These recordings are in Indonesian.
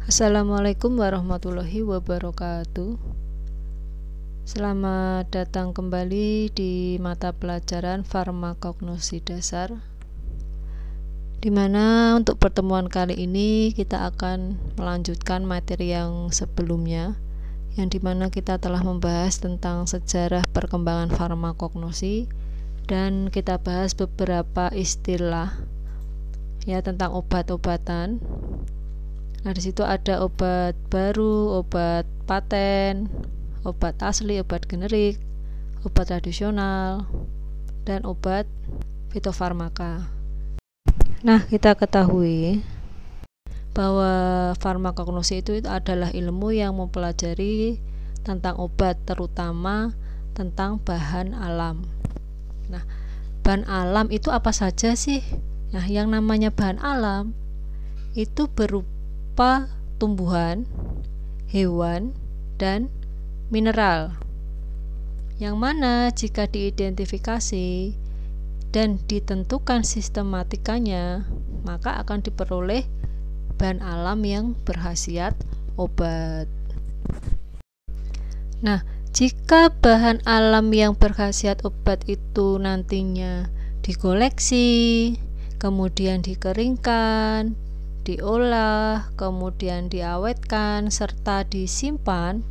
Assalamualaikum warahmatullahi wabarakatuh. Selamat datang kembali di mata pelajaran farmakognosi dasar, dimana untuk pertemuan kali ini kita akan melanjutkan materi yang sebelumnya, yang dimana kita telah membahas tentang sejarah perkembangan farmakognosi dan kita bahas beberapa istilah ya tentang obat-obatan. Nah, di situ ada obat baru, obat paten, obat asli, obat generik, obat tradisional, dan obat fitofarmaka. Nah, kita ketahui bahwa farmakognosi itu adalah ilmu yang mempelajari tentang obat, terutama tentang bahan alam. Nah, bahan alam itu apa saja sih? Nah, yang namanya bahan alam itu berupa tumbuhan, hewan, dan mineral, yang mana jika diidentifikasi dan ditentukan sistematikanya, maka akan diperoleh bahan alam yang berkhasiat obat. Nah, jika bahan alam yang berkhasiat obat itu nantinya dikoleksi, kemudian dikeringkan, diolah, kemudian diawetkan, serta disimpan,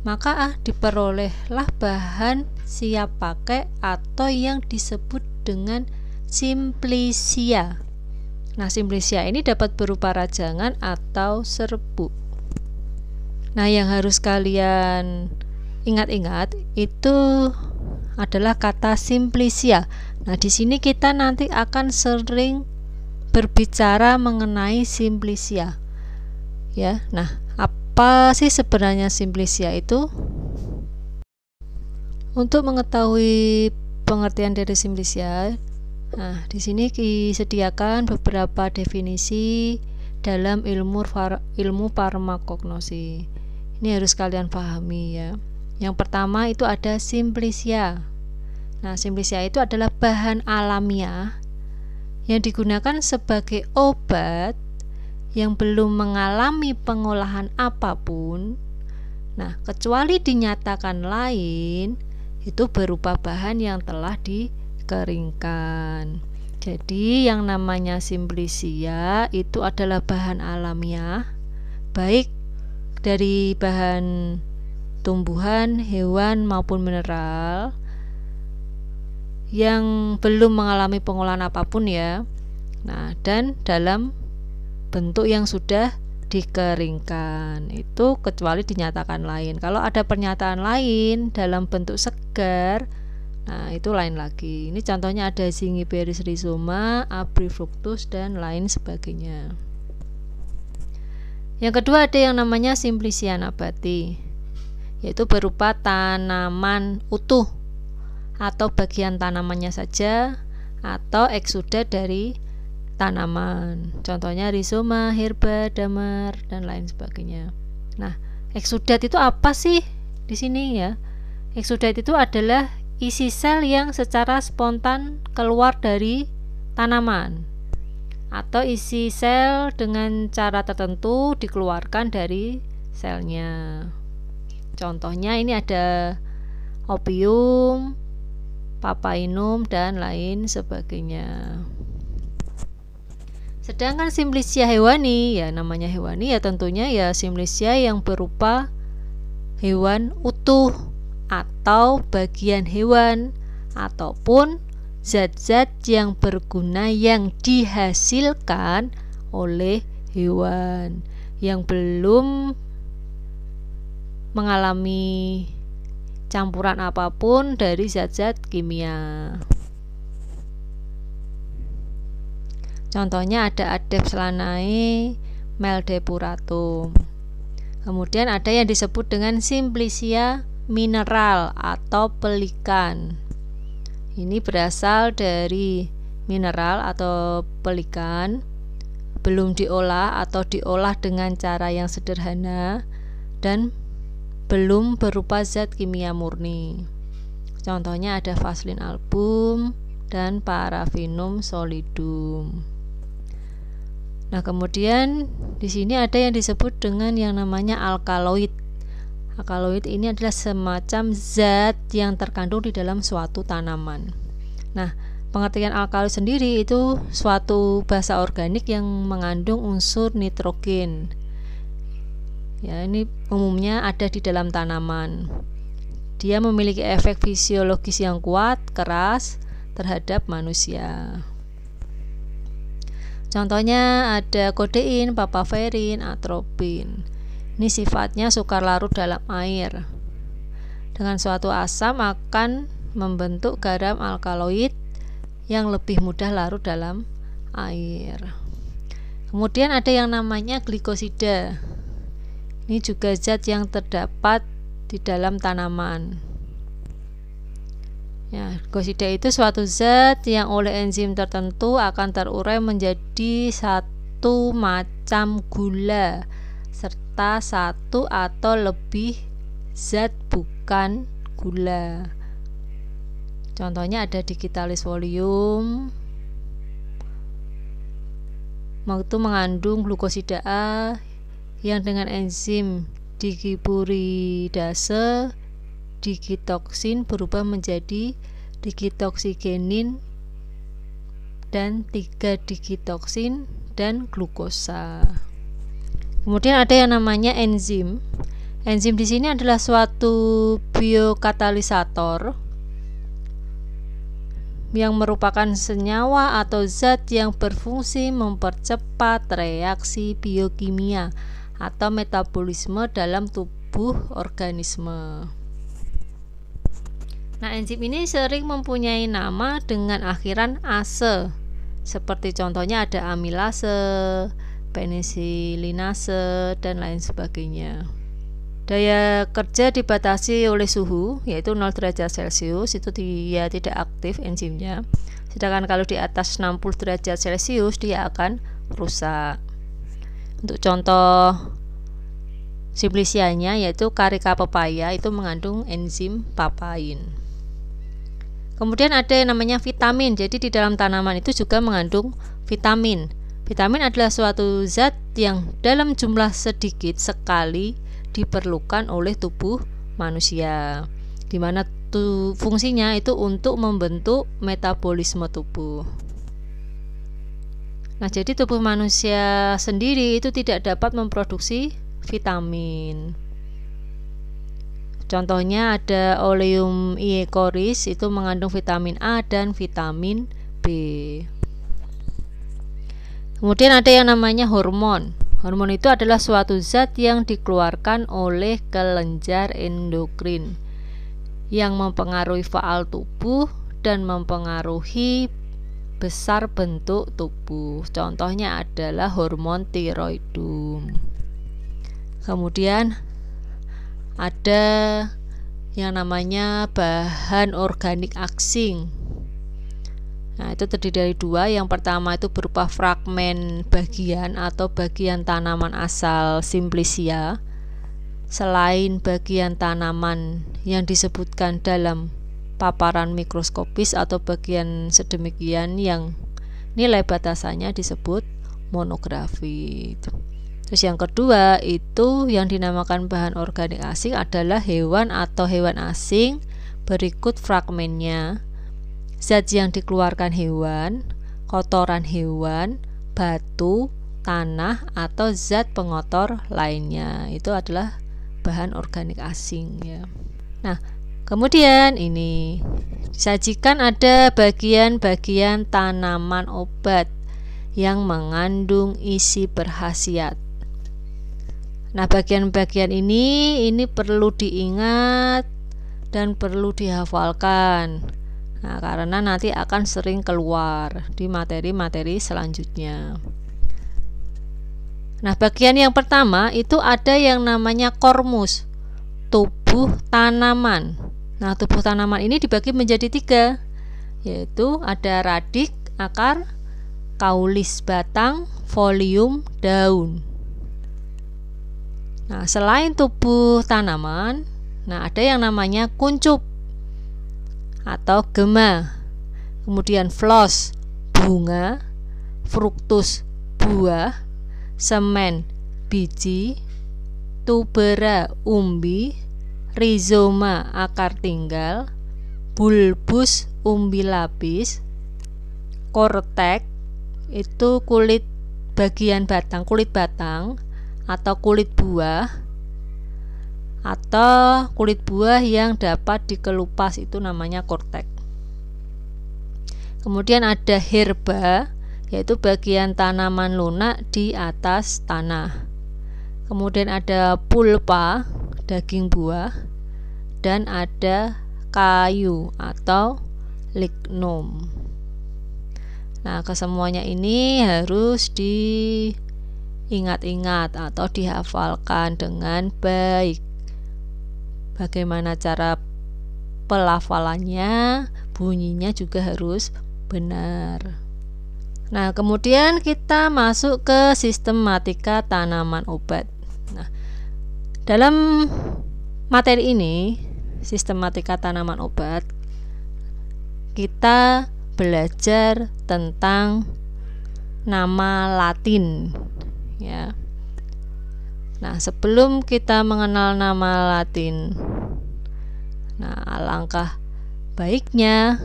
maka diperolehlah bahan siap pakai atau yang disebut dengan simplicia. Nah, simplicia ini dapat berupa rajangan atau serbuk. Nah, yang harus kalian ingat-ingat itu adalah kata simplicia. Nah, di sini kita nanti akan sering berbicara mengenai simplicia. Ya, nah, apa sih sebenarnya simplicia itu? Untuk mengetahui pengertian dari simplicia, nah, di sini disediakan beberapa definisi dalam ilmu farmakognosi. Ini harus kalian pahami ya. Yang pertama itu ada simplicia. Nah, simplicia itu adalah bahan alamiah yang digunakan sebagai obat yang belum mengalami pengolahan apapun. Nah, kecuali dinyatakan lain, itu berupa bahan yang telah dikeringkan. Jadi, yang namanya simplicia itu adalah bahan alamiah, baik dari bahan tumbuhan, hewan maupun mineral, yang belum mengalami pengolahan apapun ya. Nah, dan dalam bentuk yang sudah dikeringkan, itu kecuali dinyatakan lain. Kalau ada pernyataan lain dalam bentuk segar, nah itu lain lagi. Ini contohnya ada Zingiberus rhizoma, Abrifructus, dan lain sebagainya. Yang kedua ada yang namanya simplicia nabati, yaitu berupa tanaman utuh atau bagian tanamannya saja, atau eksudat dari tanaman. Contohnya rhizoma, herba, damar, dan lain sebagainya. Nah, eksudat itu apa sih di sini ya? Eksudat itu adalah isi sel yang secara spontan keluar dari tanaman, atau isi sel dengan cara tertentu dikeluarkan dari selnya. Contohnya ini ada opium, papainum, dan lain sebagainya. Sedangkan simplicia hewani, ya namanya hewani ya tentunya ya simplicia yang berupa hewan utuh atau bagian hewan ataupun zat-zat yang berguna yang dihasilkan oleh hewan yang belum mengalami campuran apapun dari zat-zat kimia. Contohnya ada Adepts lanae, Meldepuratum. Kemudian ada yang disebut dengan simplicia mineral atau pelikan. Ini berasal dari mineral atau pelikan, belum diolah atau diolah dengan cara yang sederhana dan belum berupa zat kimia murni. Contohnya ada Vaseline album dan Paraffinium solidum. Nah, kemudian di sini ada yang disebut dengan yang namanya alkaloid. Alkaloid ini adalah semacam zat yang terkandung di dalam suatu tanaman. Nah, pengertian alkaloid sendiri itu suatu basa organik yang mengandung unsur nitrogen. Ya, ini umumnya ada di dalam tanaman. Dia memiliki efek fisiologis yang kuat, keras terhadap manusia. Contohnya ada kodein, papaverin, atropin. Ini sifatnya sukar larut dalam air. Dengan suatu asam akan membentuk garam alkaloid yang lebih mudah larut dalam air. Kemudian ada yang namanya glikosida. Ini juga zat yang terdapat di dalam tanaman. Ya, glikosida itu suatu zat yang oleh enzim tertentu akan terurai menjadi satu macam gula serta satu atau lebih zat bukan gula. Contohnya ada digitalis folium, itu mengandung glukosida A yang dengan enzim digiburidase digitoksin berubah menjadi digitoksigenin dan 3-digitoksin dan glukosa. Kemudian ada yang namanya enzim. Enzim di sini adalah suatu biokatalisator yang merupakan senyawa atau zat yang berfungsi mempercepat reaksi biokimia atau metabolisme dalam tubuh organisme. Nah, enzim ini sering mempunyai nama dengan akhiran ase, seperti contohnya ada amilase, penisilinase, dan lain sebagainya. Daya kerja dibatasi oleh suhu, yaitu 0 derajat Celcius, itu dia tidak aktif enzimnya. Sedangkan kalau di atas 60 derajat Celcius dia akan rusak. Untuk contoh simplicianya yaitu karika pepaya itu mengandung enzim papain. Kemudian ada yang namanya vitamin. Jadi di dalam tanaman itu juga mengandung vitamin. Vitamin adalah suatu zat yang dalam jumlah sedikit sekali diperlukan oleh tubuh manusia, di mana fungsinya itu untuk membentuk metabolisme tubuh. Nah, jadi tubuh manusia sendiri itu tidak dapat memproduksi vitamin. Contohnya ada Oleum iecoris, itu mengandung vitamin A dan vitamin B. Kemudian ada yang namanya hormon. Hormon itu adalah suatu zat yang dikeluarkan oleh kelenjar endokrin yang mempengaruhi faal tubuh dan mempengaruhi besar bentuk tubuh. Contohnya adalah hormon tiroidum. Kemudian ada yang namanya bahan organik asing. Nah, itu terdiri dari dua. Yang pertama itu berupa fragmen bagian atau bagian tanaman asal Simplicia. Selain bagian tanaman yang disebutkan dalam paparan mikroskopis atau bagian sedemikian yang nilai batasannya disebut monografi. Terus yang kedua itu yang dinamakan bahan organik asing adalah hewan atau hewan asing berikut fragmennya. Zat yang dikeluarkan hewan, kotoran hewan, batu, tanah, atau zat pengotor lainnya. Itu adalah bahan organik asing ya. Nah, kemudian ini disajikan ada bagian-bagian tanaman obat yang mengandung isi berkhasiat. Nah, bagian-bagian ini perlu diingat dan perlu dihafalkan. Nah, karena nanti akan sering keluar di materi-materi selanjutnya. Nah, bagian yang pertama itu ada yang namanya kormus, tubuh tanaman. Nah, tubuh tanaman ini dibagi menjadi 3, yaitu ada radik, akar, kaulis batang, folium daun. Nah, selain tubuh tanaman, ada yang namanya kuncup atau gema, kemudian flos, bunga, fruktus, buah, semen biji, tubera umbi, rizoma akar tinggal, bulbus umbi lapis, kortek itu kulit bagian batang, kulit batang atau kulit buah, atau kulit buah yang dapat dikelupas itu namanya kortek. Kemudian ada herba, yaitu bagian tanaman lunak di atas tanah. Kemudian ada pulpa, daging buah, dan ada kayu atau lignum. Nah, kesemuanya ini harus diingat-ingat atau dihafalkan dengan baik. Bagaimana cara pelafalannya, bunyinya juga harus benar. Nah, kemudian kita masuk ke sistematika tanaman obat. Nah, dalam materi ini, sistematika tanaman obat, kita belajar tentang nama Latin, ya. Nah, sebelum kita mengenal nama Latin, nah, alangkah baiknya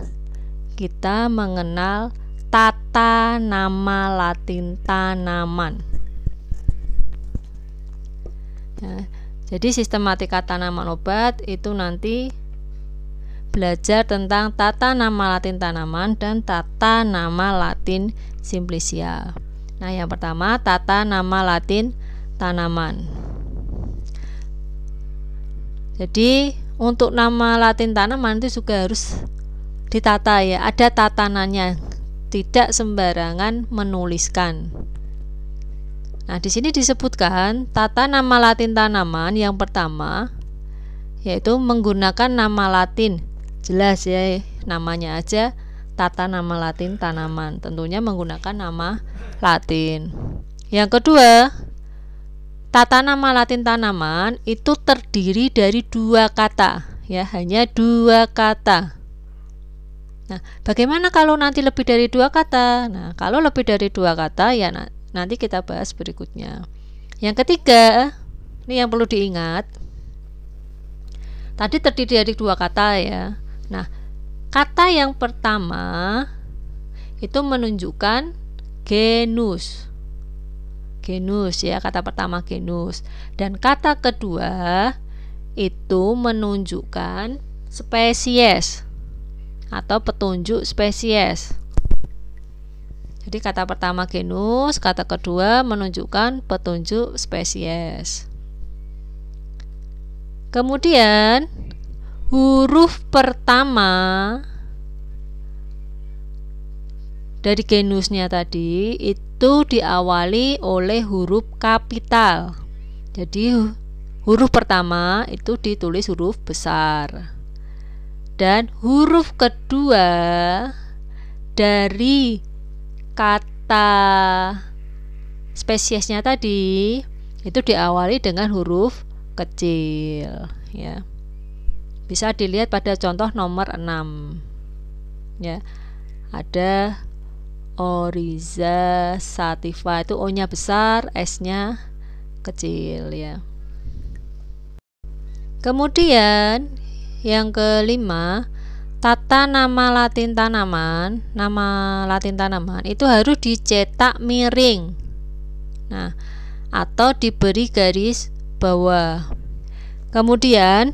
kita mengenal tata nama Latin tanaman. Ya, jadi sistematika tanaman obat itu nanti belajar tentang tata nama Latin tanaman dan tata nama Latin simplicia. Nah, yang pertama tata nama Latin tanaman. Jadi untuk nama Latin tanaman itu juga harus ditata, ya, ada tatanannya, tidak sembarangan menuliskan. Nah, di sini disebutkan tata nama Latin tanaman yang pertama yaitu menggunakan nama Latin. Jelas ya, namanya aja tata nama Latin tanaman, tentunya menggunakan nama Latin. Yang kedua, tata nama Latin tanaman itu terdiri dari 2 kata, ya, hanya 2 kata. Nah, bagaimana kalau nanti lebih dari 2 kata? Nah, kalau lebih dari 2 kata ya nanti kita bahas berikutnya. Yang ketiga, ini yang perlu diingat. Tadi terdiri dari 2 kata, ya. Nah, kata yang pertama itu menunjukkan genus. Genus, ya, kata pertama genus. Dan kata kedua itu menunjukkan spesies atau petunjuk spesies. Jadi kata pertama genus, kata kedua menunjukkan petunjuk spesies. Kemudian huruf pertama dari genusnya tadi itu diawali oleh huruf kapital. Jadi huruf pertama itu ditulis huruf besar. Dan huruf kedua dari kata spesiesnya tadi itu diawali dengan huruf kecil, ya. Bisa dilihat pada contoh nomor 6, ya. Ada Oryza sativa, itu O-nya besar, S-nya kecil, ya. Kemudian yang kelima, tata nama Latin tanaman. Nama Latin tanaman itu harus dicetak miring, nah, atau diberi garis bawah. Kemudian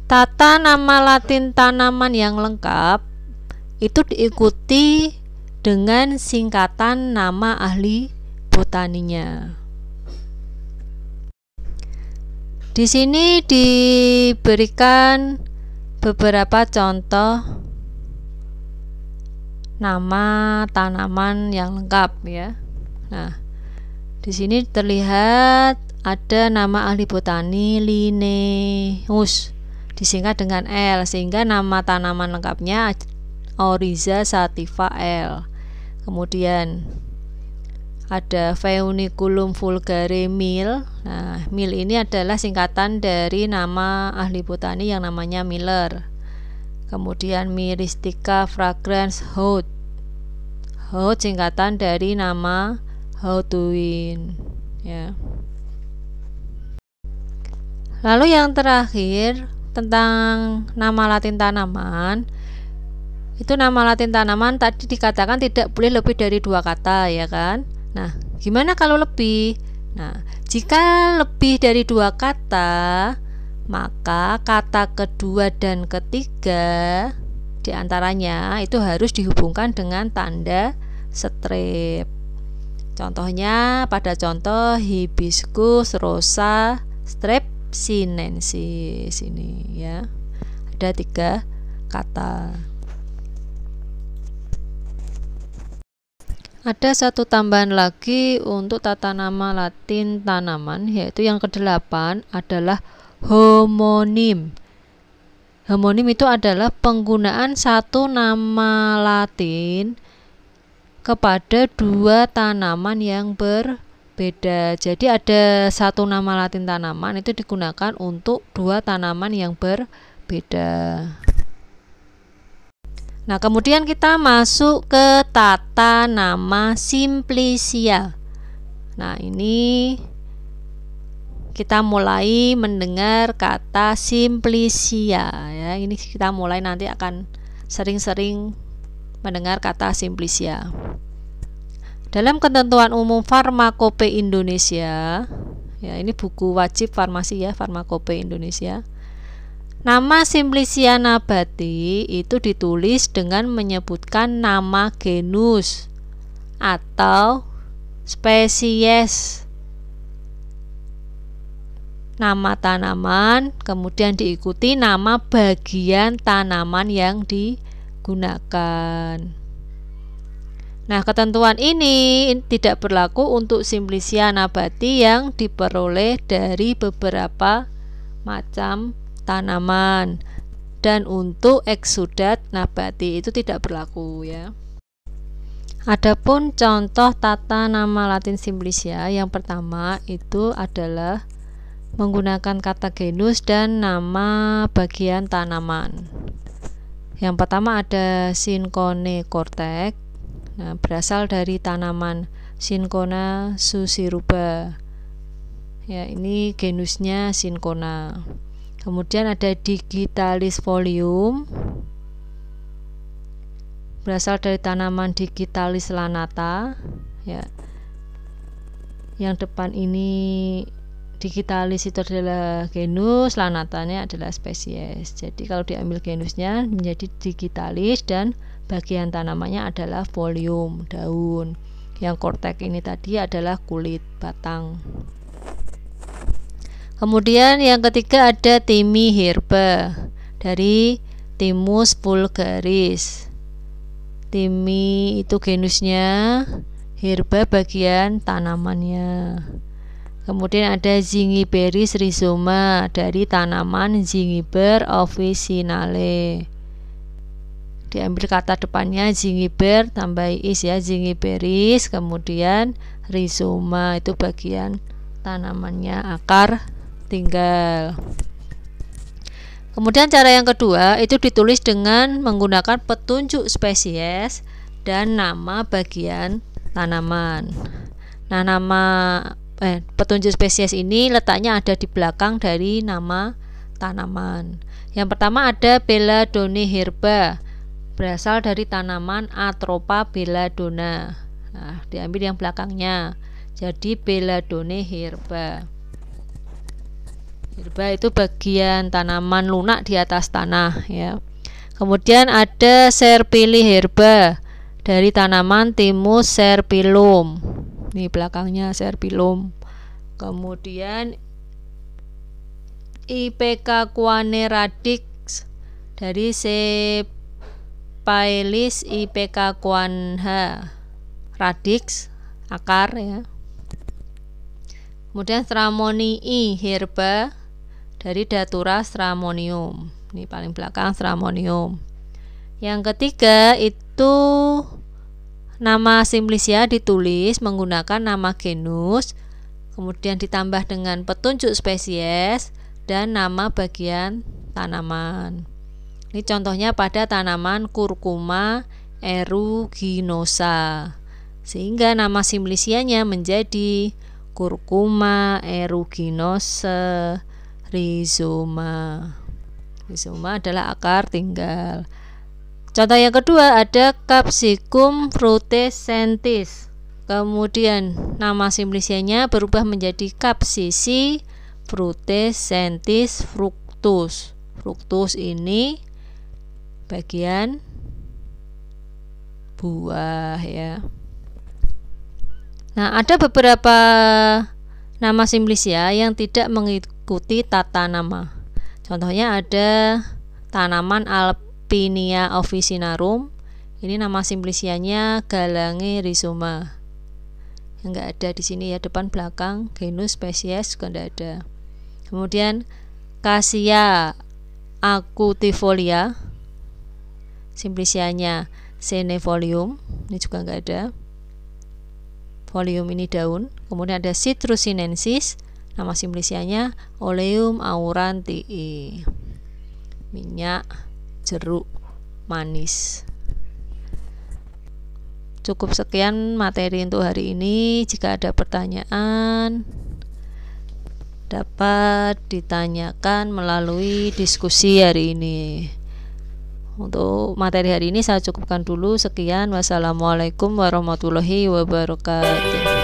tata nama Latin tanaman yang lengkap itu diikuti dengan singkatan nama ahli botaninya. Di sini diberikan beberapa contoh nama tanaman yang lengkap, ya. Nah, di sini terlihat ada nama ahli botani Linnaeus, disingkat dengan L, sehingga nama tanaman lengkapnya Oryza sativa L. Kemudian ada Phaeoniculum vulgare Mill. Nah, Mill ini adalah singkatan dari nama ahli botani yang namanya Miller. Kemudian Myristica fragrans Hout. Hout singkatan dari nama Houtuin, ya. Lalu yang terakhir tentang nama Latin tanaman. Itu nama Latin tanaman tadi dikatakan tidak boleh lebih dari 2 kata, ya kan? Nah, gimana kalau lebih? Nah, jika lebih dari 2 kata, maka kata kedua dan ketiga diantaranya itu harus dihubungkan dengan tanda strip. Contohnya pada contoh Hibiscus rosa strip sinensis ini, ya. Ada 3 kata. Ada satu tambahan lagi untuk tata nama Latin tanaman, yaitu yang ke-8 adalah homonim. Homonim itu adalah penggunaan satu nama Latin kepada 2 tanaman yang berbeda. Jadi ada satu nama Latin tanaman itu digunakan untuk 2 tanaman yang berbeda. Nah, kemudian kita masuk ke tata nama simplicia. Nah, ini kita mulai mendengar kata simplicia, ya. Ini kita mulai nanti akan sering-sering mendengar kata simplicia. Dalam ketentuan umum Farmakope Indonesia, ya, ini buku wajib farmasi, ya, Farmakope Indonesia. Nama Simplicia nabati itu ditulis dengan menyebutkan nama genus atau spesies nama tanaman, kemudian diikuti nama bagian tanaman yang digunakan. Nah, ketentuan ini tidak berlaku untuk Simplicia nabati yang diperoleh dari beberapa macam tanaman, dan untuk Exudat nabati itu tidak berlaku, ya. Adapun contoh tata nama Latin Simplicia yang pertama itu adalah menggunakan kata genus dan nama bagian tanaman. Yang pertama ada Cinchona cortec. Nah, berasal dari tanaman Cinchona suciruba. Ya, ini genusnya Cinchona. Kemudian ada Digitalis folium. Berasal dari tanaman Digitalis lanata. Ya. Yang depan ini Digitalis itu adalah genus, lanatanya adalah spesies. Jadi kalau diambil genusnya menjadi Digitalis dan bagian tanamannya adalah folium, daun. Yang cortec ini tadi adalah kulit, batang. Kemudian yang ketiga ada Thymi herba dari Thymus vulgaris. Thymi itu genusnya, herba bagian tanamannya. Kemudian ada Zingiberis rhizoma dari tanaman Zingiber officinale. Diambil kata depannya Zingiber tambah is, ya, Zingiberis, kemudian rhizoma itu bagian tanamannya, akar tinggal. Kemudian cara yang kedua itu ditulis dengan menggunakan petunjuk spesies dan nama bagian tanaman. Nah, petunjuk spesies ini letaknya ada di belakang dari nama tanaman. Yang pertama ada Belladonna herba, berasal dari tanaman Atropa belladonna. Nah, diambil yang belakangnya, jadi Belladonna herba. Herba itu bagian tanaman lunak di atas tanah, ya. Kemudian ada Serpili herba dari tanaman Thymus serpyllum. Ini belakangnya serpyllum. Kemudian Ipecacuanea radix dari Cephaelis ipecacuanha, radix, akar, ya. Kemudian Stramonii herba dari Datura stramonium. Ini paling belakang stramonium. Yang ketiga itu nama Simplicia ditulis menggunakan nama genus, kemudian ditambah dengan petunjuk spesies dan nama bagian tanaman. Ini contohnya pada tanaman Curcuma aeruginosa, sehingga nama simplicianya menjadi Curcuma aeruginosa rhizoma. Rhizoma adalah akar tinggal. Contoh yang kedua ada Capsicum frutescentis. Kemudian nama simplicianya berubah menjadi Capsici frutescentis fructus. Fructus ini bagian buah ya. Nah, ada beberapa nama simplicia yang tidak mengikuti tata nama. Contohnya ada tanaman Alpinia officinarum. Ini nama simplicianya Galange rhizoma. Yang enggak ada di sini ya, depan belakang genus spesies juga enggak ada. Kemudian Cassia acutifolia, simplicianya Senefolium, ini juga enggak ada. Folium ini daun. Kemudian ada Citrusinensis, nama simplicianya Oleum aurantii, minyak jeruk manis. Cukup sekian materi untuk hari ini. Jika ada pertanyaan dapat ditanyakan melalui diskusi hari ini. Untuk materi hari ini saya cukupkan dulu. Sekian, wassalamualaikum warahmatullahi wabarakatuh.